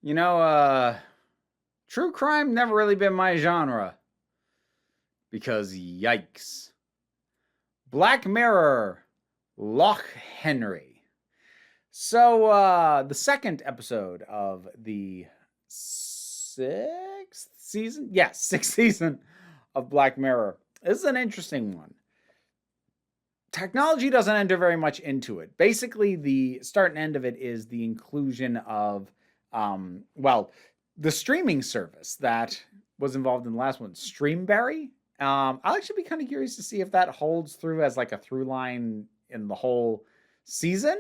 You know, true crime never really been my genre because yikes. Black Mirror, Loch Henry. So, the second episode of the sixth season? Yes, sixth season of Black Mirror. This is an interesting one. Technology doesn't enter very much into it. Basically, the start and end of it is the inclusion of, well, the streaming service that was involved in the last one, Streamberry. I'll actually be kind of curious to see if that holds through as like a through line in the whole season.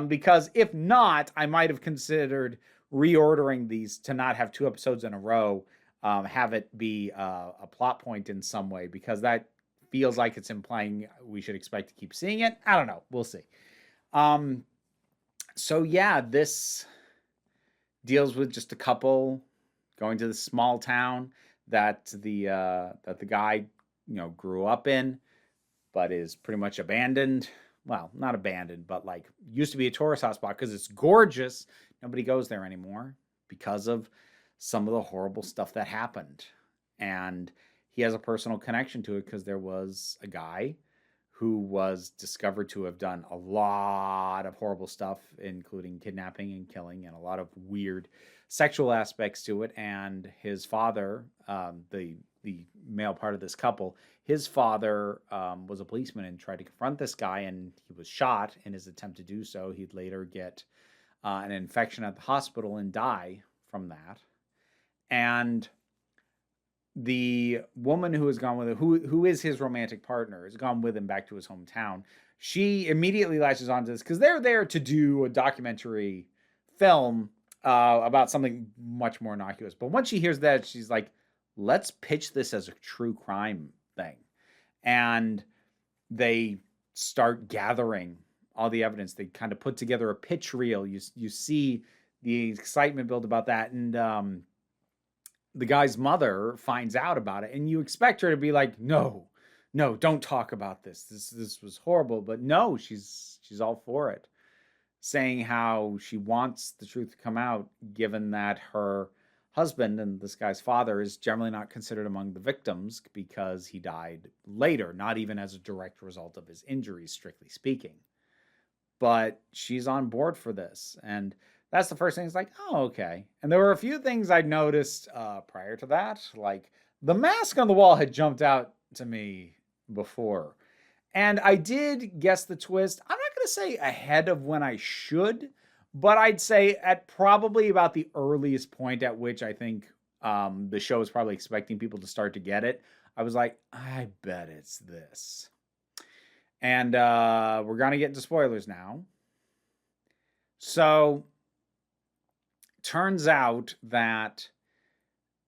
Because if not, I might have considered reordering these to not have two episodes in a row, have it be a plot point in some way, because that feels like it's implying we should expect to keep seeing it. I don't know. We'll see. Um, so yeah, this deals with just a couple going to this small town that the guy grew up in, but is pretty much abandoned. Well, not abandoned, but like used to be a tourist hotspot because it's gorgeous. Nobody goes there anymore because of some of the horrible stuff that happened, and he has a personal connection to it because there was a guy who was discovered to have done a lot of horrible stuff, including kidnapping and killing, and a lot of weird sexual aspects to it. And his father, the male part of this couple, his father was a policeman and tried to confront this guy, and he was shot in his attempt to do so. He'd later get an infection at the hospital and die from that. And the woman who has gone with him, who is his romantic partner, has gone with him back to his hometown. She immediately latches onto this because they're there to do a documentary film about something much more innocuous. But once she hears that, she's like, let's pitch this as a true crime thing. And they start gathering all the evidence. They kind of put together a pitch reel. You see the excitement build about that. And the guy's mother finds out about it, and you expect her to be like, no, don't talk about this. This was horrible. But no, she's all for it, saying how she wants the truth to come out, given that her husband and this guy's father is generally not considered among the victims because he died later, not even as a direct result of his injuries, strictly speaking. But she's on board for this, and that's the first thing. It's like, oh, okay. And there were a few things I'd noticed prior to that, like the mask on the wall had jumped out to me before, and I did guess the twist. I'm not going to say ahead of when I should, but I'd say at probably about the earliest point at which I think the show is probably expecting people to start to get it. I was like, I bet it's this. And we're going to get into spoilers now. So, turns out that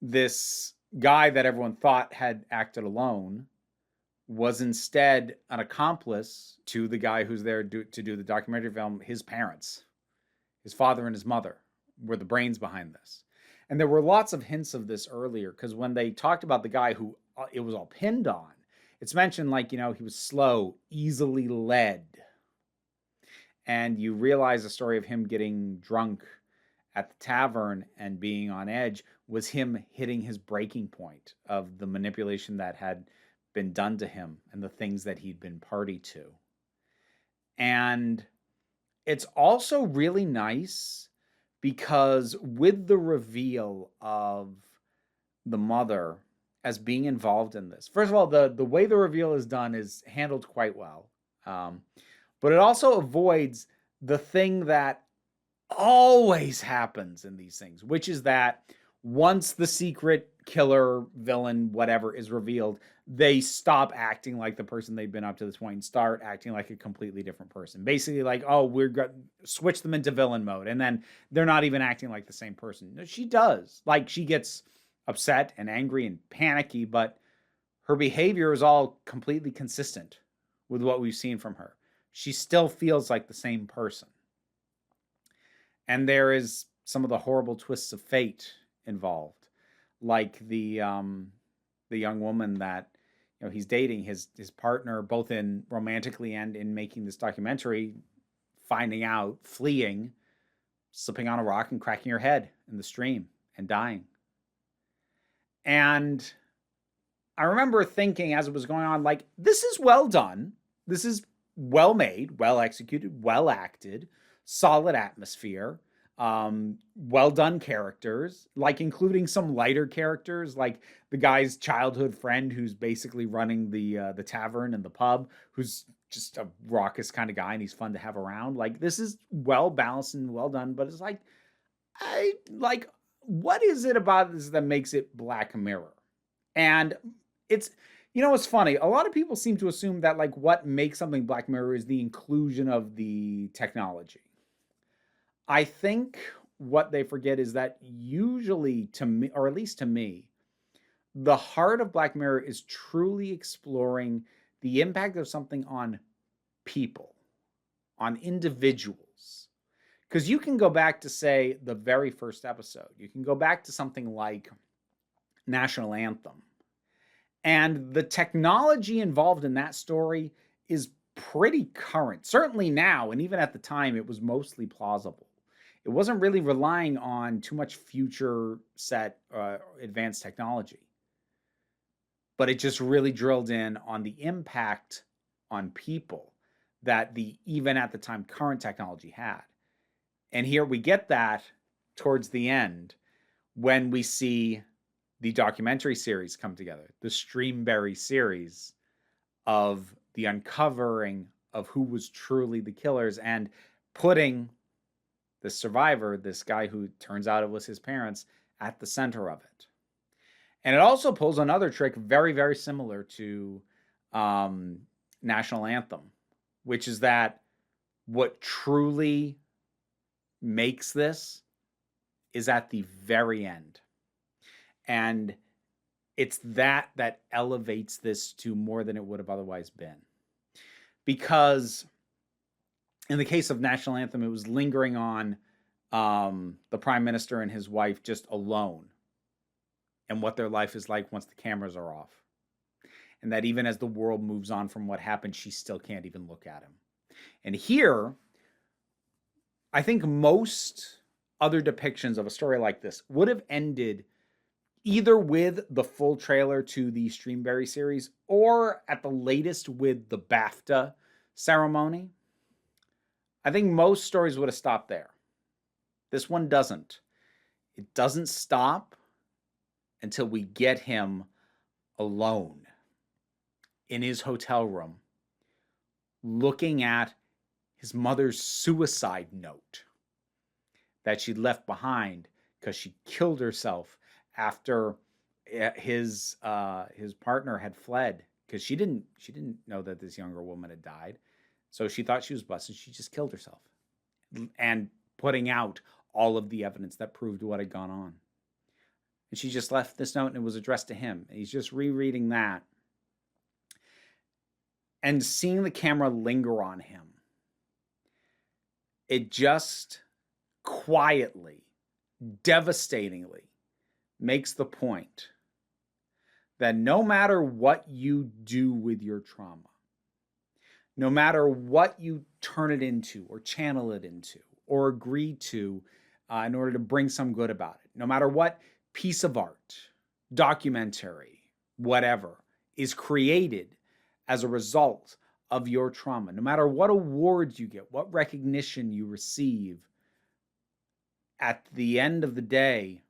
this guy that everyone thought had acted alone was instead an accomplice to the guy who's there to do the documentary film. His parents, his father and his mother, were the brains behind this. And there were lots of hints of this earlier, because when they talked about the guy who it was all pinned on, it's mentioned like, he was slow, easily led. And you realize the story of him getting drunk at the tavern and being on edge was him hitting his breaking point of the manipulation that had been done to him and the things that he'd been party to. And it's also really nice because with the reveal of the mother as being involved in this, first of all, the way the reveal is done is handled quite well. But it also avoids the thing that always happens in these things, which is that once the secret killer, villain, whatever is revealed, they stop acting like the person they've been up to this point and start acting like a completely different person. Basically like, oh, we're going to switch them into villain mode. And then they're not even acting like the same person. No, she does. Like, she gets upset and angry and panicky, but her behavior is all completely consistent with what we've seen from her. She still feels like the same person. And there is some of the horrible twists of fate involved, like the young woman that he's dating, his partner, both in romantically and in making this documentary, finding out, fleeing, slipping on a rock and cracking your head in the stream and dying. And I remember thinking as it was going on, like, this is well done. This is well made, well executed, well acted, solid atmosphere, well done characters, like including some lighter characters, like the guy's childhood friend who's basically running the tavern and the pub, who's just a raucous kind of guy and he's fun to have around. Like, this is well balanced and well done, but it's like, what is it about this that makes it Black Mirror? And it's, it's funny. A lot of people seem to assume that like what makes something Black Mirror is the inclusion of the technology. I think what they forget is that usually, to me, or at least to me, the heart of Black Mirror is truly exploring the impact of something on people, on individuals. Because you can go back to, say, the very first episode. You can go back to something like National Anthem. And the technology involved in that story is pretty current. Certainly now, and even at the time, it was mostly plausible. It wasn't really relying on too much future set advanced technology. But it just really drilled in on the impact on people that the, even at the time, current technology had. And here we get that towards the end when we see the documentary series come together, the Streamberry series of the uncovering of who was truly the killers and putting the survivor, this guy who turns out it was his parents, at the center of it. And it also pulls another trick very, very similar to National Anthem, which is that what truly makes this is at the very end. And it's that elevates this to more than it would have otherwise been. Because in the case of National Anthem, it was lingering on the Prime Minister and his wife just alone and what their life is like once the cameras are off. And that even as the world moves on from what happened, she still can't even look at him. And here, I think most other depictions of a story like this would have ended either with the full trailer to the Streamberry series or at the latest with the BAFTA ceremony. I think most stories would have stopped there. This one doesn't. It doesn't stop until we get him alone in his hotel room looking at his mother's suicide note that she left behind because she killed herself after his partner had fled, because she didn't know that this younger woman had died. So she thought she was busted. She just killed herself, and putting out all of the evidence that proved what had gone on. And she just left this note, and it was addressed to him. And he's just rereading that and seeing the camera linger on him. It just quietly, devastatingly makes the point that no matter what you do with your trauma, no matter what you turn it into or channel it into or agree to in order to bring some good about it, no matter what piece of art, documentary, whatever, is created as a result of your trauma, no matter what awards you get, what recognition you receive, at the end of the day,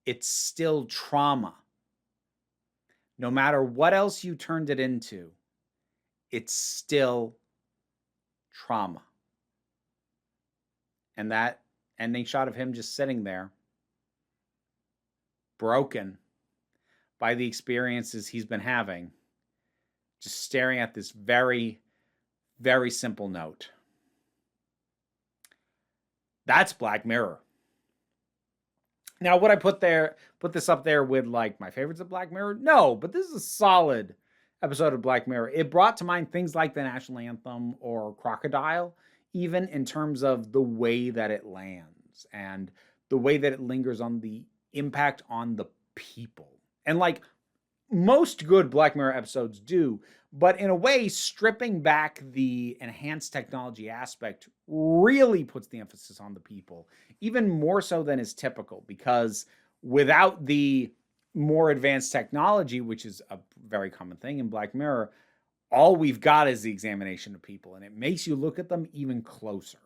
it's still trauma. No matter what else you turned it into, it's still trauma. And that ending shot of him just sitting there, broken by the experiences he's been having, just staring at this very, very simple note. That's Black Mirror. Now, would I put this up there with like my favorites of Black Mirror? No, but this is a solid episode of Black Mirror. It brought to mind things like the National Anthem or Crocodile, even in terms of the way that it lands and the way that it lingers on the impact on the people. And like, most good Black Mirror episodes do. But in a way, stripping back the enhanced technology aspect really puts the emphasis on the people, even more so than is typical, because without the more advanced technology, which is a very common thing in Black Mirror, all we've got is the examination of people, and it makes you look at them even closer.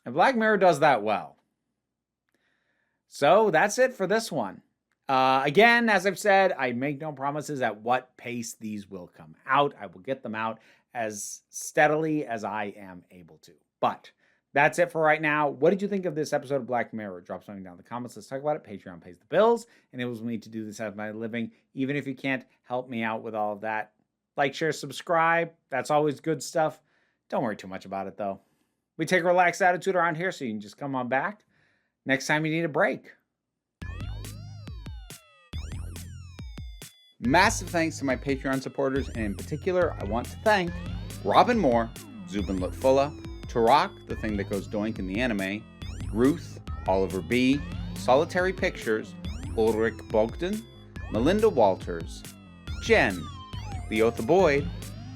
And Black Mirror does that well. So that's it for this one. Again, as I've said, I make no promises at what pace these will come out. I will get them out as steadily as I am able to. But that's it for right now. What did you think of this episode of Black Mirror? Drop something down in the comments. Let's talk about it. Patreon pays the bills, enables me to do this as my living. Even if you can't help me out with all of that, like, share, subscribe. That's always good stuff. Don't worry too much about it, though. We take a relaxed attitude around here, so you can just come on back next time you need a break. Massive thanks to my Patreon supporters, and in particular, I want to thank Robin Moore, Zubin Lutfullah, Tarak, the thing that goes doink in the anime, Ruth, Oliver B., Solitary Pictures, Ulrich Bogdan, Melinda Walters, Jen, Leotha Boyd,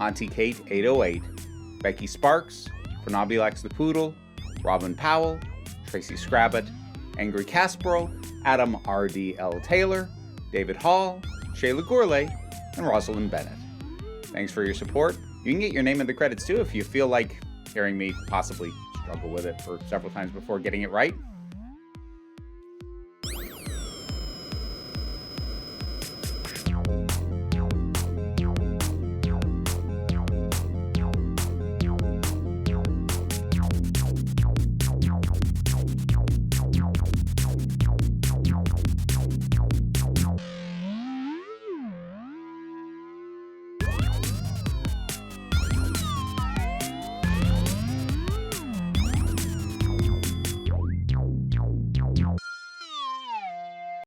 Auntie Kate 808, Becky Sparks, Fernabulax the Poodle, Robin Powell, Tracy Scrabbit, Angry Caspero, Adam R.D.L. Taylor, David Hall, Shayla Gourlay, and Rosalind Bennett. Thanks for your support. You can get your name in the credits too if you feel like hearing me possibly struggle with it for several times before getting it right.